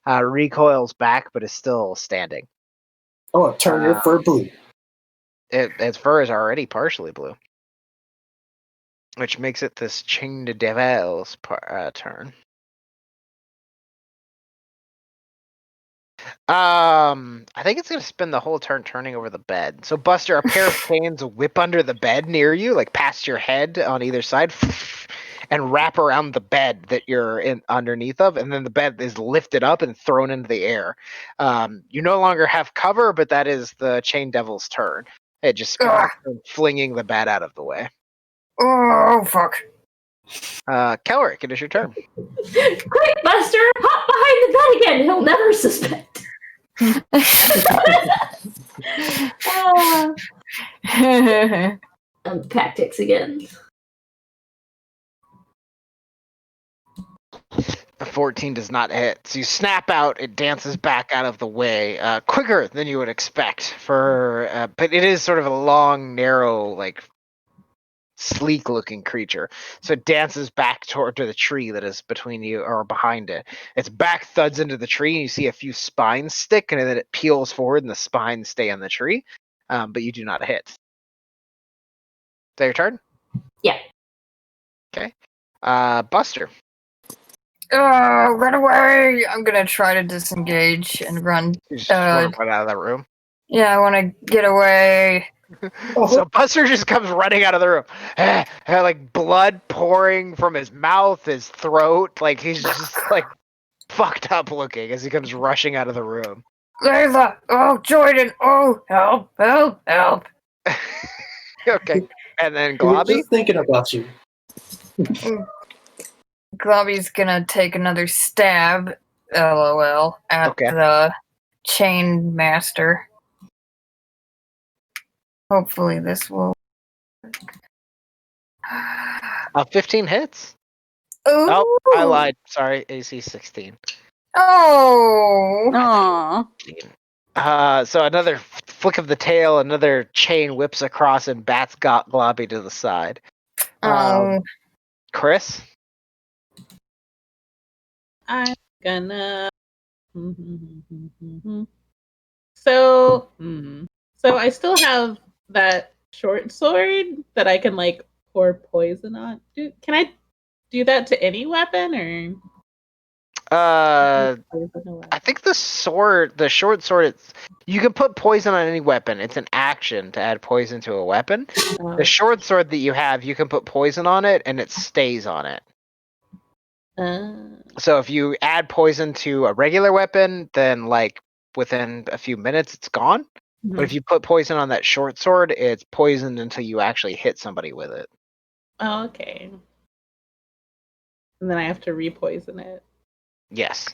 recoils back, but is still standing. I want to turn your fur blue. Its fur is already partially blue. Which makes it this Ching de Devil's turn. I think it's gonna spend the whole turn turning over the bed. So Buster, a pair of canes whip under the bed near you, like past your head on either side, and wrap around the bed that you're in underneath of, and then the bed is lifted up and thrown into the air. You no longer have cover, but that is the Chain Devil's turn. It just flinging the bed out of the way. Oh, fuck. Kelric, it is your turn. Quick, Buster! Hop behind the bed again! He'll never suspect. Tactics again. The 14 does not hit. So you snap out, it dances back out of the way, quicker than you would expect. But it is sort of a long, narrow, like sleek-looking creature. So it dances back toward the tree that is between you or behind it. Its back thuds into the tree, and you see a few spines stick, and then it peels forward, and the spines stay on the tree. But you do not hit. Is that your turn? Yeah. Okay. Buster. Run away! I'm gonna try to disengage and run. You just want to run out of that room. Yeah, I want to get away. So Buster just comes running out of the room, like blood pouring from his mouth, his throat, like he's just like fucked up looking as he comes rushing out of the room. Layla! Oh, Jordan! Oh, help! Help! Help! Okay, and then We were Globby. just thinking about you. Globby's gonna take another stab, LOL, at the Chain Master. Hopefully this will... 15 hits. Ooh. Oh, I lied. Sorry, AC 16. Oh. Aww. So another flick of the tail, another chain whips across and bats Globby to the side. Chris? I'm gonna. So I still have that short sword that I can like pour poison on. Can I do that to any weapon or? I think the short sword, you can put poison on any weapon. It's an action to add poison to a weapon. The short sword that you have, you can put poison on it and it stays on it. So if you add poison to a regular weapon, then like within a few minutes it's gone. Mm-hmm. But if you put poison on that short sword, it's poisoned until you actually hit somebody with it. Oh, okay. And then I have to re-poison it. Yes.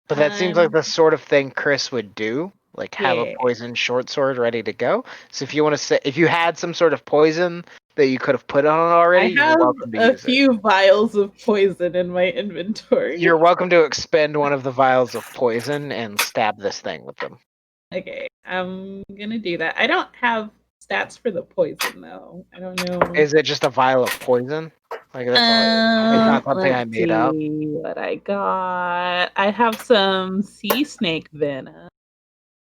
But that seems like the sort of thing Chris would do, like have a poison short sword ready to go. So if you want to say, if you had some sort of poison that you could have put on already, you're welcome to use it. I have a few vials of poison in my inventory. You're welcome to expend one of the vials of poison and stab this thing with them. Okay, I'm gonna do that. I don't have stats for the poison though. I don't know. Is it just a vial of poison? Like that's all. It's not something I made up. What I got? I have some sea snake venom.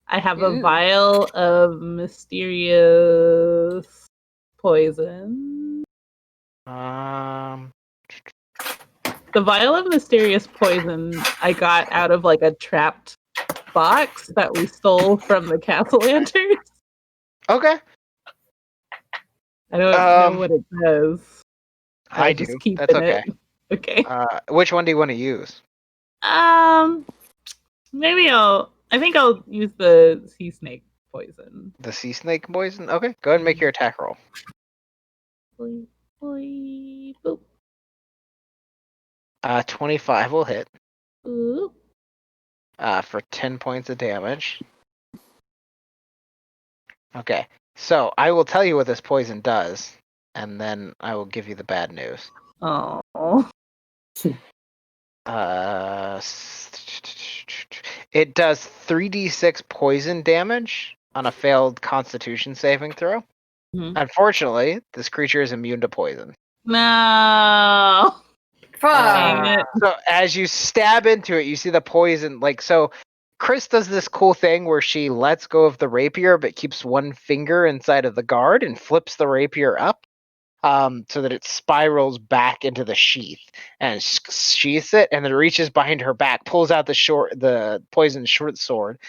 I have a vial of mysterious poison. The vial of mysterious poison I got out of like a trapped box that we stole from the castle lanterns. Okay. I don't know what it does. I do. That's okay. Okay. Which one do you want to use? Maybe I think I'll use the sea snake poison. The sea snake poison? Okay. Go ahead and make your attack roll. Boy, boop. 25 will hit Boop. for 10 points of damage. Okay, so I will tell you what this poison does, and then I will give you the bad news. Oh. It does 3d6 poison damage on a failed Constitution saving throw. Mhm. Unfortunately, this creature is immune to poison. No. Dang Fuck. it. So as you stab into it, you see the poison. So Chris does this cool thing where she lets go of the rapier, but keeps one finger inside of the guard and flips the rapier up, so that it spirals back into the sheath and sheaths it, and then reaches behind her back, pulls out the poison short sword.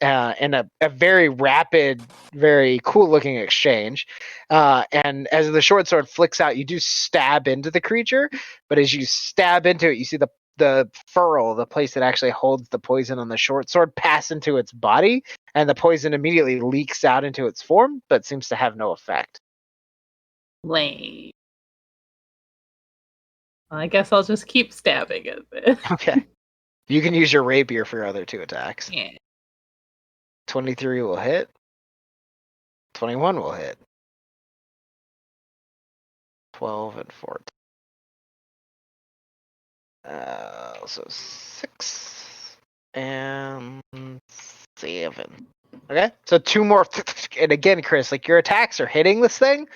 In a very rapid, very cool looking exchange. And as the short sword flicks out, you do stab into the creature, but as you stab into it, you see the furrow, the place that actually holds the poison on the short sword, pass into its body, and the poison immediately leaks out into its form, but seems to have no effect. Lame. I guess I'll just keep stabbing it then. Okay. You can use your rapier for your other 2 attacks. Yeah. 23 will hit. 21 will hit. 12 and 14. So 6 and 7. Okay, so 2 more. And again, Chris, your attacks are hitting this thing,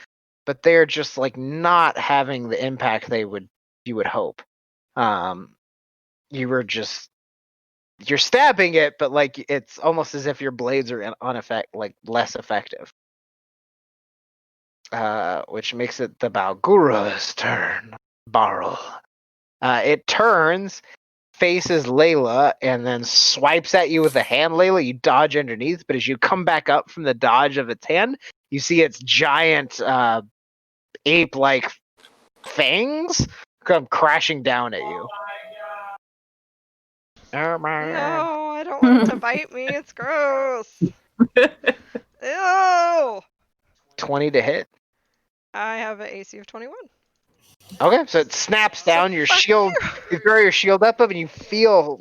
but they're just not having the impact you would hope. You're stabbing it, but it's almost as if your blades are less effective. Which makes it the Balgura's turn. Barrel. It turns, faces Layla, and then swipes at you with a hand. Layla, you dodge underneath, but as you come back up from the dodge of its hand, you see its giant ape-like fangs come crashing down at you. No, I don't want it to bite me. It's gross. Ew. 20 to hit. I have an AC of 21. Okay, so it snaps down your fuck shield. You throw your shield up, and you feel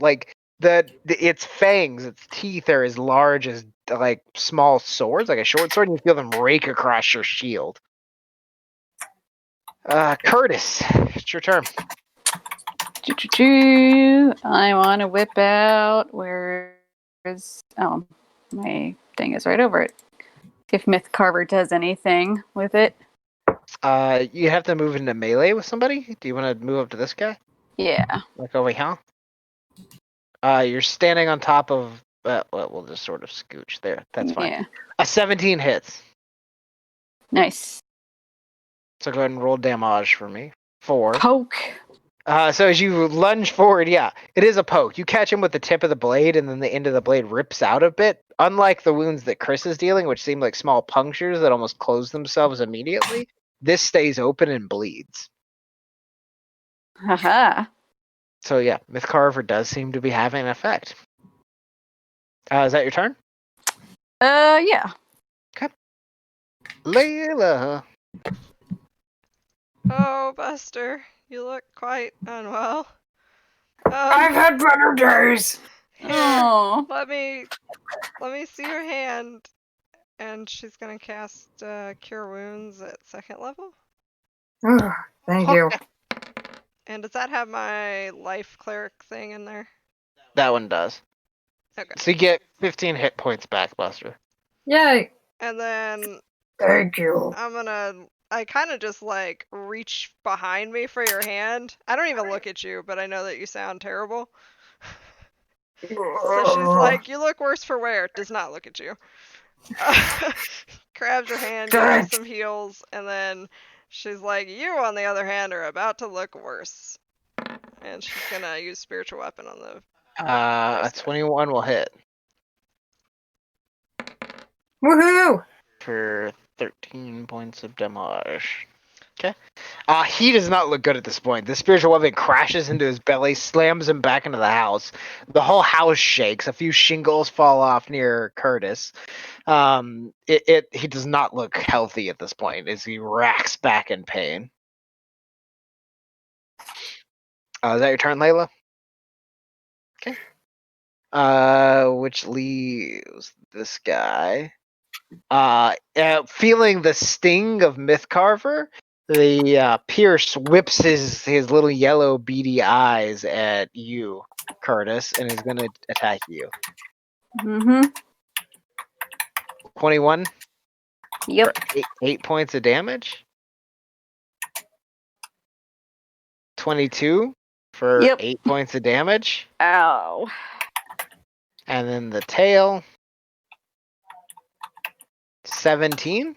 its fangs, its teeth are as large as small swords, like a short sword, and you feel them rake across your shield. Curtis, it's your turn. I want to whip out. Where is? Oh, my thing is right over it. If Myth Carver does anything with it. You have to move into melee with somebody. Do you want to move up to this guy? Yeah. Over here? You're standing on top of. We'll just sort of scooch there. That's fine. Yeah. A 17 hits. Nice. So go ahead and roll damage for me. 4. Poke. So as you lunge forward, yeah, it is a poke. You catch him with the tip of the blade, and then the end of the blade rips out a bit. Unlike the wounds that Chris is dealing, which seem like small punctures that almost close themselves immediately, this stays open and bleeds. Haha. So yeah, Myth Carver does seem to be having an effect. Is that your turn? Yeah. Layla. Oh, Buster, you look quite unwell. I've had better days. Here, Oh. let me see your hand. And she's gonna cast Cure Wounds at 2nd level. Thank you. And does that have my life cleric thing in there? That one does. Okay. So you get 15 hit points back, Buster. Yay. And then Thank you. I kind of just reach behind me for your hand. I don't even look at you, but I know that you sound terrible. So she's like, you look worse for wear. Does not look at you. Grabs your hand, gives you some heals, and then she's like, you on the other hand are about to look worse. And she's gonna use spiritual weapon on the A 21 will hit. Woohoo! For 13 points of damage. Okay. He does not look good at this point. The spiritual weapon crashes into his belly, slams him back into the house. The whole house shakes. A few shingles fall off near Curtis. He does not look healthy at this point as he racks back in pain. Is that your turn, Layla? Okay. Which leaves this guy. Feeling the sting of Mythcarver, the Pierce whips his little yellow beady eyes at you, Curtis, and is going to attack you. Mm-hmm. 21 Yep. for 8 points of damage. 22 for Yep. 8 points of damage. Ow. And then the tail. 17